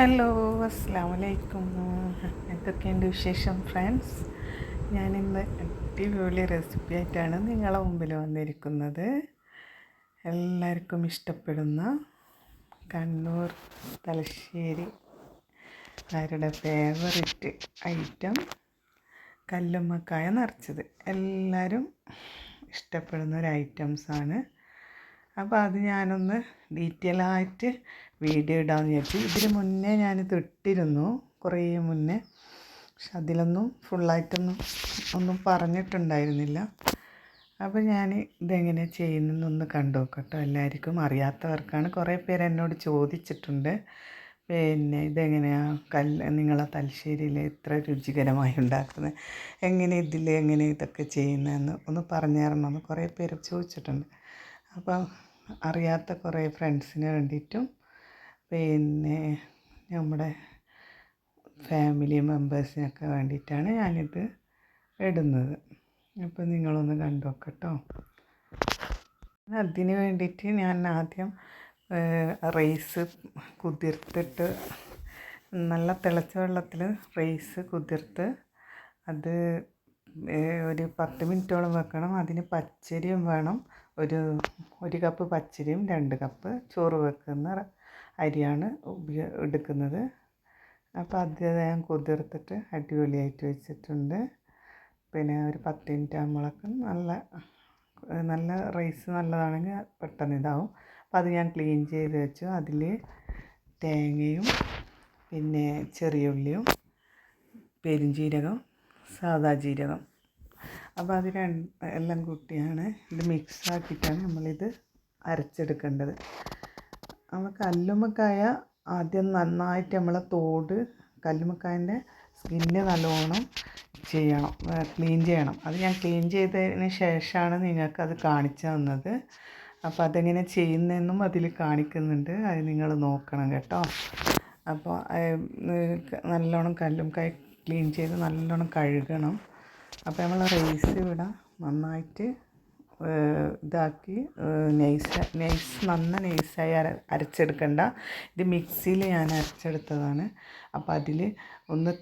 Hello, അസ്സലാമു അലൈക്കും. എന്തൊക്കെയുണ്ട് വിശേഷം ഫ്രണ്ട്സ്? ഞാനിന്ന് അടിപൊളി റെസിപ്പി ആയിട്ടാണ് നിങ്ങളെ മുമ്പിൽ വന്നിരിക്കുന്നത്. എല്ലാവർക്കും ഇഷ്ടപ്പെടുന്ന കണ്ണൂർ തലശ്ശേരി അവരുടെ ഫേവറിറ്റ് ഐറ്റം കല്ലുമ്മക്കായ നിറച്ചത്. എല്ലാവരും ഇഷ്ടപ്പെടുന്ന ഒരു ഐറ്റംസാണ്. അപ്പോൾ അത് ഞാനൊന്ന് ഡീറ്റെയിൽ ആയിട്ട് വീഡിയോ ഇടാമെന്ന് വിചാരിച്ചു. ഇതിന് മുന്നേ ഞാനിത് ഇട്ടിരുന്നു, കുറേ മുന്നേ. പക്ഷെ അതിലൊന്നും ഒന്നും പറഞ്ഞിട്ടുണ്ടായിരുന്നില്ല. അപ്പോൾ ഞാൻ ഇതെങ്ങനെ ചെയ്യുന്നതെന്നൊന്ന് കണ്ടു നോക്കട്ടോ. എല്ലാവർക്കും അറിയാത്തവർക്കാണ്. കുറേ പേര് എന്നോട് ചോദിച്ചിട്ടുണ്ട്, പിന്നെ ഇതെങ്ങനെയാണ് നിങ്ങളെ തലശ്ശേരിയിൽ ഇത്ര രുചികരമായി ഉണ്ടാക്കുന്നത്, എങ്ങനെ ഇതൊക്കെ ചെയ്യുന്നതെന്ന് ഒന്ന് പറഞ്ഞു തരണമെന്ന് കുറേ പേര് ചോദിച്ചിട്ടുണ്ട്. അപ്പം അറിയാത്ത കുറേ ഫ്രണ്ട്സിന് വേണ്ടിയിട്ടും പിന്നെ നമ്മുടെ ഫാമിലി മെമ്പേഴ്സിനൊക്കെ വേണ്ടിയിട്ടാണ് ഞാനിത് ഇടുന്നത്. അപ്പോൾ നിങ്ങളൊന്ന് കണ്ടു നോക്കട്ടോ. അതിന് വേണ്ടിയിട്ട് ഞാൻ ആദ്യം റൈസ് കുതിർത്തിട്ട്, നല്ല തിളച്ച വെള്ളത്തിൽ റൈസ് കുതിർത്ത് അത് ഒരു 10 മിനിറ്റോളം വെക്കണം. അതിന് പച്ചരിയും വേണം. ഒരു കപ്പ് പച്ചരിയും 2 കപ്പ് ചോറ് വെക്കുന്ന അരിയാണ് എടുക്കുന്നത്. അപ്പോൾ അത് ഞാൻ കുതിർത്തിട്ട് അടിപൊളിയായിട്ട് വെച്ചിട്ടുണ്ട്. പിന്നെ ഒരു 10 മിനിറ്റ് ആകുമ്പോഴേക്കും നല്ല റൈസ് നല്ലതാണെങ്കിൽ പെട്ടെന്ന് ഇതാവും. അപ്പോൾ അത് ഞാൻ ക്ലീൻ ചെയ്ത് വെച്ചു. അതിൽ തേങ്ങയും പിന്നെ ചെറിയ ഉള്ളിയും പെരുംജീരകം, സാദാ ജീരകം, അപ്പോൾ അത് എല്ലാം കൂട്ടിയാണ് ഇത് മിക്സാക്കിയിട്ടാണ് നമ്മളിത് അരച്ചെടുക്കേണ്ടത്. നമ്മൾ കല്ലുമ്മക്കായ ആദ്യം നന്നായിട്ട് കല്ലുമ്മക്കായൻ്റെ സ്കിന്ന് നല്ലോണം ക്ലീൻ ചെയ്യണം. അത് ഞാൻ ക്ലീൻ ചെയ്തതിന് ശേഷമാണ് നിങ്ങൾക്കത് കാണിച്ചു തന്നത്. അപ്പോൾ അതെങ്ങനെ ചെയ്യുന്നതെന്നും അതിൽ കാണിക്കുന്നുണ്ട്, അത് നിങ്ങൾ നോക്കണം കേട്ടോ. അപ്പോൾ നല്ലോണം കല്ലുമ്മക്കായ ക്ലീൻ ചെയ്ത് നല്ലോണം കഴുകണം. അപ്പോൾ നമ്മൾ റൈസ് ഇവിടെ നന്നായിട്ട് ഇതാക്കി നൈസായി അരച്ചെടുക്കണ്ട. ഇത് മിക്സിയിൽ ഞാൻ അരച്ചെടുത്തതാണ്. അപ്പോൾ അതിൽ ഒന്ന്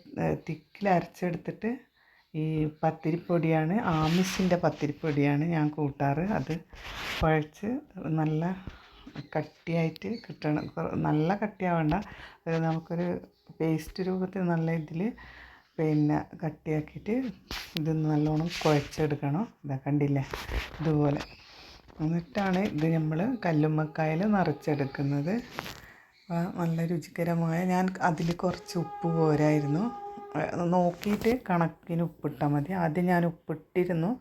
തിക്കിൽ അരച്ചെടുത്തിട്ട് ഈ പത്തിരിപ്പൊടിയാണ്, ആമിസിൻ്റെ പത്തിരിപ്പൊടിയാണ് ഞാൻ കൂട്ടാറ്. അത് കുഴച്ച് നല്ല കട്ടിയായിട്ട് കിട്ടണം. നല്ല കട്ടിയാവണ്ട, നമുക്കൊരു പേസ്റ്റ് രൂപത്തിൽ നല്ല ഇതിൽ പിന്നെ കട്ടിയാക്കിയിട്ട് ഇത് നല്ലോണം കുഴച്ചെടുക്കണം. ഇതാ കണ്ടില്ലേ, ഇതുപോലെ. എന്നിട്ടാണ് ഇത് നമ്മൾ കല്ലുമ്മക്കായയിൽ നിറച്ചെടുക്കുന്നത്. നല്ല രുചികരമായ, ഞാൻ അതിൽ കുറച്ച് ഉപ്പ് പോരായിരുന്നു, നോക്കിയിട്ട് കണക്കിന് ഉപ്പിട്ടാൽ മതി. ആദ്യം ഞാൻ ഉപ്പിട്ടിരുന്നു,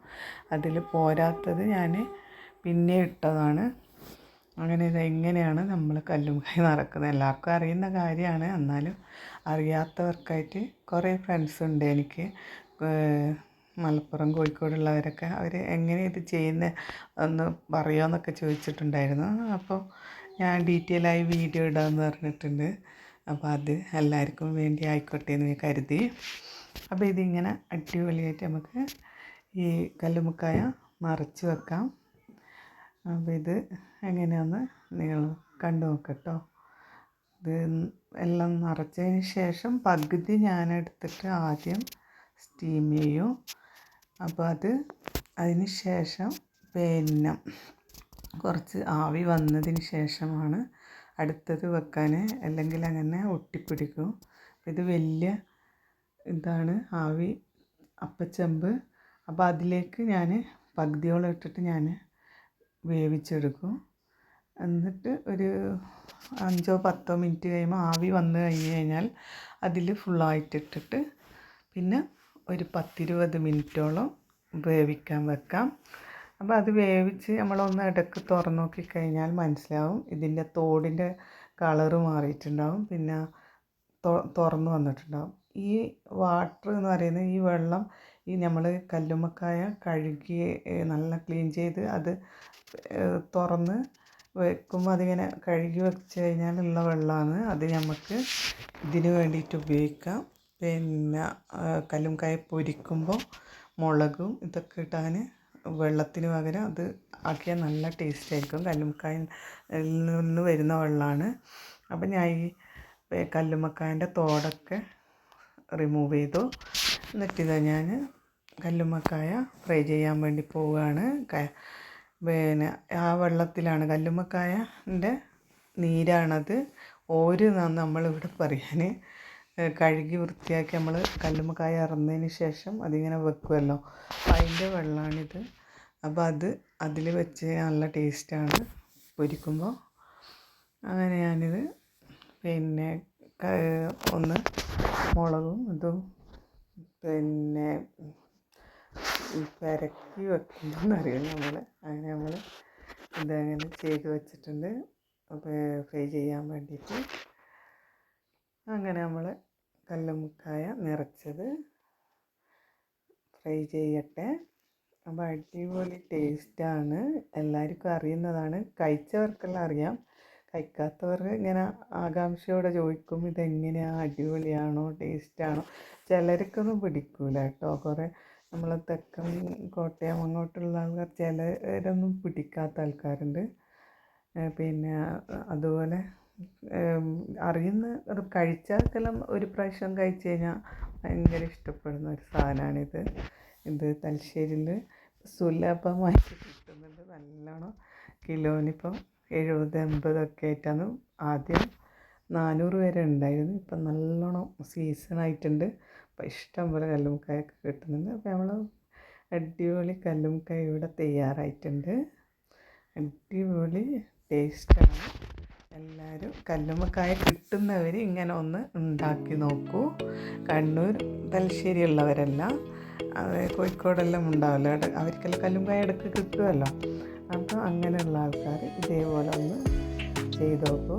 അതിൽ പോരാത്തത് ഞാൻ പിന്നെ ഇട്ടതാണ്. അങ്ങനെ ഇതെങ്ങനെയാണ് നമ്മൾ കല്ലുമ്മക്കായ നിറക്കുന്നത് എല്ലാവർക്കും അറിയുന്ന കാര്യമാണ്. എന്നാലും അറിയാത്തവർക്കായിട്ട് കുറേ ഫ്രണ്ട്സ് ഉണ്ട് എനിക്ക്, മലപ്പുറം കോഴിക്കോടുള്ളവരൊക്കെ. അവർ എങ്ങനെ ഇത് ചെയ്യുന്നത് ഒന്ന് പറയുമോയെന്നൊക്കെ ചോദിച്ചിട്ടുണ്ടായിരുന്നു. അപ്പോൾ ഞാൻ ഡീറ്റെയിലായി വീഡിയോ ഇടാമെന്ന് പറഞ്ഞിട്ടുണ്ട്. അപ്പോൾ അത് എല്ലാവർക്കും വേണ്ടി ആയിക്കോട്ടെ എന്ന് കരുതി. അപ്പോൾ ഇതിങ്ങനെ അടിപൊളിയായിട്ട് നമുക്ക് ഈ കല്ലുമ്മക്കായ നിറച്ച് വെക്കാം. അപ്പോൾ ഇത് എങ്ങനെയാണെന്ന് നിങ്ങൾ കണ്ടു നോക്കട്ടോ. ഇത് എല്ലാം നിറച്ചതിന് ശേഷം പകുതി ഞാനെടുത്തിട്ട് ആദ്യം സ്റ്റീം ചെയ്യും. അപ്പോൾ അതിന് ശേഷം പിന്നെ കുറച്ച് ആവി വന്നതിന് ശേഷമാണ് അടുത്തത് വെക്കാൻ, അല്ലെങ്കിൽ അങ്ങനെ ഒട്ടിപ്പിടിക്കും. ഇത് വലിയ ഇതാണ് ആവി അപ്പച്ചെമ്പ്. അപ്പോൾ അതിലേക്ക് ഞാൻ പകുതിയോളം ഇട്ടിട്ട് ഞാൻ വേവിച്ചെടുക്കും. എന്നിട്ട് ഒരു 5-10 മിനിറ്റ് കഴിയുമ്പോൾ ആവി വന്നു കഴിഞ്ഞാൽ അതിൽ ഫുള്ളായിട്ടിട്ടിട്ട് പിന്നെ ഒരു 10-20 മിനിറ്റോളം വേവിക്കാൻ വെക്കാം. അപ്പോൾ അത് വേവിച്ച് നമ്മളൊന്ന് ഇടയ്ക്ക് തുറന്ന് നോക്കിക്കഴിഞ്ഞാൽ മനസ്സിലാവും ഇതിൻ്റെ തോടിൻ്റെ കളറ് മാറിയിട്ടുണ്ടാവും, പിന്നെ തുറന്ന് വന്നിട്ടുണ്ടാവും. ഈ വാട്ടർ എന്ന് പറയുന്നത്, ഈ വെള്ളം, ഈ നമ്മൾ കല്ലുമ്മക്കായ കഴുകി നല്ല ക്ലീൻ ചെയ്ത് അത് തുറന്ന് വെക്കുമ്പോൾ അതിങ്ങനെ കഴുകി വെച്ച് കഴിഞ്ഞാലുള്ള വെള്ളമാണ്. അത് നമുക്ക് ഇതിന് വേണ്ടിയിട്ട് ഉപയോഗിക്കാം. പിന്നെ കല്ലുമ്മക്കായ പൊരിക്കുമ്പോൾ മുളകും ഇതൊക്കെ ഇട്ടാൽ വെള്ളത്തിന് പകരം അത് ആക്കിയാൽ നല്ല ടേസ്റ്റ് ആയിരിക്കും. കല്ലുമ്മക്കായയിൽ നിന്ന് വരുന്ന വെള്ളമാണ്. അപ്പം ഞാൻ ഈ കല്ലുമ്മക്കായൻ്റെ തോടൊക്കെ റിമൂവ് ചെയ്തു. എന്നിട്ടിതാ ഞാൻ കല്ലുമ്മക്കായ ഫ്രൈ ചെയ്യാൻ വേണ്ടി പോവുകയാണ്. പിന്നെ ആ വെള്ളത്തിലാണ് കല്ലുമ്മക്കായൻ്റെ നീരാണത്. ഓര് എന്നാണ് നമ്മളിവിടെ പറയാൻ. കഴുകി വൃത്തിയാക്കി നമ്മൾ കല്ലുമ്മക്കായ ഇറന്നതിന് ശേഷം അതിങ്ങനെ വെക്കുമല്ലോ, അതിൻ്റെ വെള്ളമാണിത്. അപ്പോൾ അതിൽ വെച്ച് നല്ല ടേസ്റ്റാണ് പൊരിക്കുമ്പോൾ. അങ്ങനെ ഞാനിത് പിന്നെ ഒന്ന് മുളകും ഇതും പിന്നെ പെരക്കി വെക്കുന്നറിയില്ല നമ്മൾ. അങ്ങനെ നമ്മൾ ഇതങ്ങനെ ചെയ്ത് വെച്ചിട്ടുണ്ട് ഫ്രൈ ചെയ്യാൻ വേണ്ടിയിട്ട്. അങ്ങനെ നമ്മൾ കല്ലുമ്മക്കായ നിറച്ചത് ഫ്രൈ ചെയ്യട്ടെ. അപ്പോൾ അടിപൊളി ടേസ്റ്റാണ്, എല്ലാവർക്കും അറിയുന്നതാണ്. കഴിച്ചവർക്കെല്ലാം അറിയാം, കഴിക്കാത്തവർ ഇങ്ങനെ ആകാംക്ഷയോടെ ചോദിക്കും ഇതെങ്ങനെയാണ്, അടിപൊളിയാണോ, ടേസ്റ്റാണോ. ചിലർക്കൊന്നും പിടിക്കൂല കേട്ടോ. കുറേ നമ്മൾ തെക്കൻ കോട്ടയം അങ്ങോട്ടുള്ള ആൾക്കാർ ചിലരൊന്നും പിടിക്കാത്ത ആൾക്കാരുണ്ട്. പിന്നെ അതുപോലെ അറിയുന്ന കഴിച്ചാൽക്കെല്ലാം ഒരു പ്രാവശ്യം കഴിച്ച് കഴിഞ്ഞാൽ ഭയങ്കര ഇഷ്ടപ്പെടുന്ന ഒരു സാധനമാണിത്. ഇത് തലശ്ശേരിയിൽ സുലഭമായിട്ട് കിട്ടുന്നുണ്ട് നല്ലോണം. കിലോനിപ്പം 70-80 ആയിട്ടാണ്. ആദ്യം 400 വരെ ഉണ്ടായിരുന്നു. ഇപ്പം നല്ലോണം സീസണായിട്ടുണ്ട്. അപ്പം ഇഷ്ടം പോലെ കല്ലുമ്മക്കായൊക്കെ കിട്ടുന്നുണ്ട്. അപ്പോൾ നമ്മൾ അടിപൊളി കല്ലുമ്മക്കായ ഇവിടെ തയ്യാറായിട്ടുണ്ട്. അടിപൊളി ടേസ്റ്റാണ്. എല്ലാവരും കല്ലുമ്മക്കായ കിട്ടുന്നവർ ഇങ്ങനെ ഒന്ന് ഉണ്ടാക്കി നോക്കൂ. കണ്ണൂർ തലശ്ശേരി ഉള്ളവരെല്ലാം കോഴിക്കോടെല്ലാം ഉണ്ടാവില്ല, അവർക്കെല്ലാം കല്ലുമ്മക്കായ ഇടയ്ക്ക് കിട്ടുമല്ലോ. അപ്പോൾ അങ്ങനെയുള്ള ആൾക്കാർ ഇതേപോലെ ഒന്ന് ചെയ്ത് നോക്കൂ.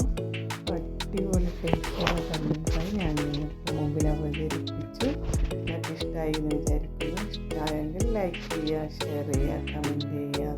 അടിപൊളി ടേസ്റ്റുള്ള കല്ലുമ്മക്കായ ഞാൻ നിങ്ങൾക്ക് മുമ്പിൽ അവതരിപ്പിച്ചു. നിങ്ങൾക്ക് ഇഷ്ടമായി എന്ന് വിചാരിക്കുന്നു. ഇഷ്ടമായെങ്കിൽ ലൈക്ക് ചെയ്യുക, ഷെയർ ചെയ്യുക, കമൻറ്റ് ചെയ്യുക,